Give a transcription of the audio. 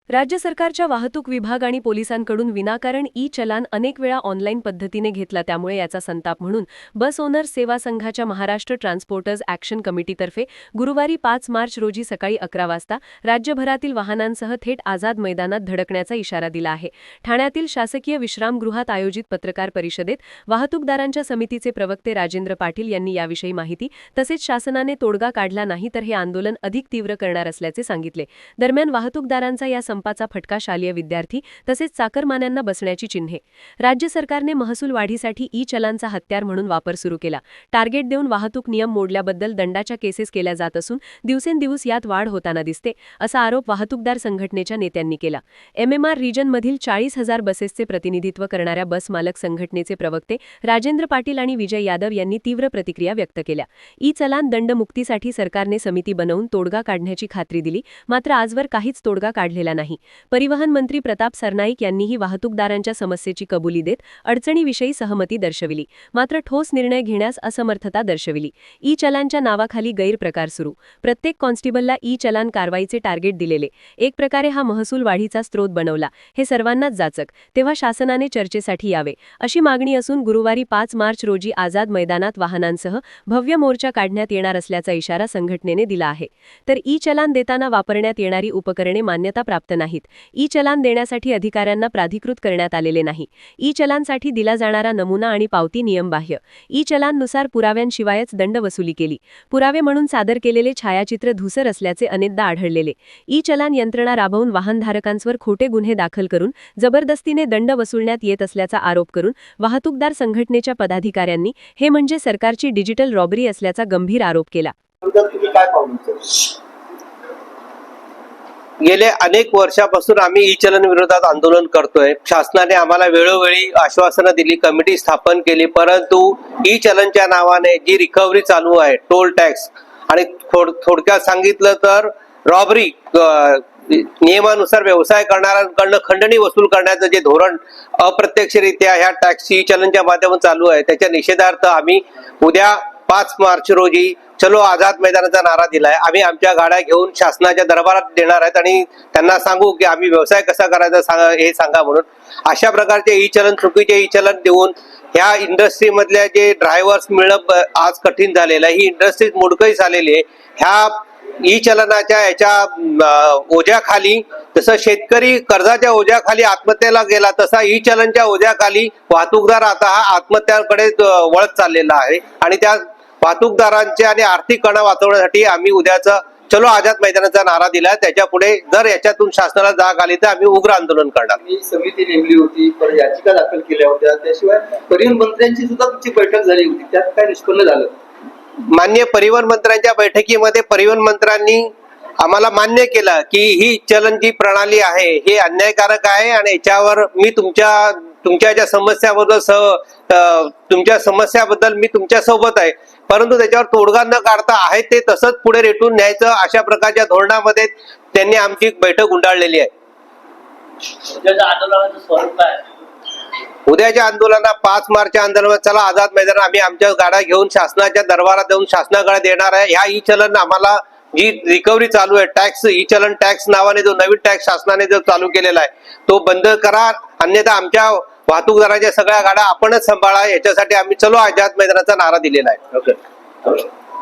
राज्य सरकारच्या वाहतूक विभाग आणि पोलिसांकडून विनाकारण ई-चलान अनेक वेळा ऑनलाईन पद्धतीने घेतला, त्यामुळे याचा संताप म्हणून बस ओनर्स सेवा संघाच्या महाराष्ट्र ट्रान्सपोर्टर्स ॲक्शन कमिटीतर्फे गुरुवारी 5 मार्च रोजी सकाळी 11 वाजता राज्यभरातील वाहनांसह थेट आझाद मैदानात धडकण्याचा इशारा दिला आहे। ठाण्यातील शासकीय विश्रामगृहात आयोजित पत्रकार परिषदेत वाहतूकदारांच्या समितीचे प्रवक्ते राजेंद्र पाटील यांनी याविषयी माहिती तसेच शासनाने तोडगा काढला नाही तर हे आंदोलन अधिक तीव्र करणार असल्याचे सांगितले। दरम्यान वाहतूकदारांचा या संपाचा फटका शालेय विद्यार्थी तसेच चाकरमान्यांना बसण्याची चिन्हे। राज्य सरकारने महसूल वाढीसाठी ई-चलानचा हत्यार म्हणून वापर सुरू केला। टार्गेट देऊन वाहतूक नियम मोडल्याबद्दल दंडाच्या केसेस केल्या जात असून दिवसेंदिवस यात वाढ होताना दिसते, असा आरोप वाहतूकदार संघटनेच्या नेत्यांनी केला। MMR रिजनमधील 40,000 बसेसचे प्रतिनिधित्व करणाऱ्या बस मालक संघटनेचे प्रवक्ते राजेंद्र पाटील आणि विजय यादव यांनी तीव्र प्रतिक्रिया व्यक्त केल्या। ई-चलान दंडमुक्तीसाठी सरकारने समिती बनवून तोडगा काढण्याची खात्री दिली, मात्र आजवर काहीच तोडगा काढलेला नाही। परिवहन मंत्री प्रताप सरनाईक यांनीही वाहतूकदारांच्या समस्येची कबुली देत अडचणीविषयी सहमती दर्शविली, मात्र ठोस निर्णय घेण्यास असमर्थता दर्शविली। ई-चलानच्या नावाखाली गैरप्रकार सुरू, प्रत्येक कॉन्स्टेबलला ई-चलान कारवाईचे टार्गेट दिलेले, एक प्रकारे हा महसूल वाढीचा स्रोत बनवला, हे सर्वांनाच जाचक, तेव्हा शासनाने चर्चेसाठी यावे, अशी मागणी असून गुरुवारी 5 मार्च रोजी आझाद मैदानात वाहनांसह भव्य मोर्चा काढण्यात येणार असल्याचा इशारा संघटनेने दिला आहे। तर ई-चलान देताना वापरण्यात येणारी उपकरणे मान्यता प्राप्त नाहीत। ई-चलान देण्यासाठी अधिकाऱ्यांना प्राधिकृत करण्यात आलेले नाही। ई-चलानसाठी दिला जाणारा नमुना आणि पावती नियमबाह्य। ई-चलाननुसार पुराव्यांशिवायच दंड वसुली केली। पुरावे म्हणून सादर केलेले छायाचित्र धूसर असल्याचे अनेकदा आढळलेले। ई-चलान यंत्रणा राबवून वाहनधारकांवर खोटे गुन्हे दाखल करून जबरदस्तीने दंड वसूलण्यात येत असल्याचा आरोप करून वाहतूकदार संघटनेच्या पदाधिकाऱ्यांनी हे म्हणजे सरकारची डिजिटल रॉबरी असल्याचा गंभीर आरोप केला। गेल्या अनेक वर्षापासून आम्ही ई-चलन विरोधात आंदोलन करतोय। शासनाने आम्हाला वेळोवेळी आश्वासनं दिली, कमिटी स्थापन केली, परंतु ई-चलनच्या नावाने जी रिकव्हरी चालू आहे, टोल टॅक्स आणि थोडक्यात सांगितलं तर रॉबरी, नियमानुसार व्यवसाय करणाऱ्यांकडनं खंडणी वसूल करण्याचं जे धोरण अप्रत्यक्षरित्या ह्या टॅक्स ई-चलनच्या माध्यमातून चालू आहे, त्याच्या निषेधार्थ आम्ही उद्या 5 मार्च रोजी चलो आझाद मैदानाचा नारा दिलाय। आम्ही आमच्या गाड्या घेऊन शासनाच्या दरबारात देणार आहेत आणि त्यांना सांगू की आम्ही व्यवसाय कसा करायचा हे सांगा म्हणून। अशा प्रकारचे ई-चलन, चुकीचे ई-चलन देऊन ह्या इंडस्ट्री मधल्या जे ड्रायव्हर्स मिळणं आज कठीण झालेलं आहे, ही इंडस्ट्री मोडकळीस आलेली आहे। ह्या ई-चलनाच्या याच्या ओझ्याखाली जसं शेतकरी कर्जाच्या ओझ्याखाली आत्महत्येला गेला, तसा ई-चलनच्या ओझ्याखाली वाहतूकदार आता हा आत्महत्याकडे वळत चाललेला आहे आणि त्या वाहतूकदारांचे आणि आर्थिक कणा वाचवण्यासाठी आम्ही उद्याचा चलो आझाद मैदानाचा नारा दिला। त्याच्या पुढे जर याच्यातून शासनाला जाग आली तर आम्ही उग्र आंदोलन करणार। ही समिती नेमली होती, पर याचिका दाखल केल्या होत्या, त्याशिवाय परिवहन मंत्र्यांची सुद्धा तुमची बैठक झाली होती, त्यात काय निष्पन्न झालं? माननीय परिवहन मंत्र्यांच्या बैठकीमध्ये परिवहन मंत्र्यांनी आम्हाला मान्य केलं की ही चलनची प्रणाली आहे हे अन्यायकारक आहे आणि याच्यावर मी तुमच्या समस्याबद्दल मी तुमच्या सोबत आहे, परंतु त्याच्यावर तोडगा न काढता आहे ते तसंच पुढे रेटून न्यायचं, अशा प्रकारच्या धोरणामध्ये त्यांनी आमची बैठक गुंडाळलेली आहे। उद्याच्या आंदोलनात 5 मार्च आंदोलनात चला आझाद मैदान आम्ही आमच्या गाड्या घेऊन शासनाच्या दरबारात जाऊन शासनाकडे देणार आहे। ह्या ई-चलन आम्हाला जी रिकव्हरी चालू आहे, टॅक्स ई-चलन टॅक्स नावाने जो नवीन टॅक्स शासनाने जो चालू केलेला आहे तो बंद करा, अन्यथा आमच्या वाहतूकदारांच्या सगळ्या गाड्या आपणच सांभाळा, याच्यासाठी आम्ही चलो आझाद मैदानाचा नारा दिलेला आहे। ओके।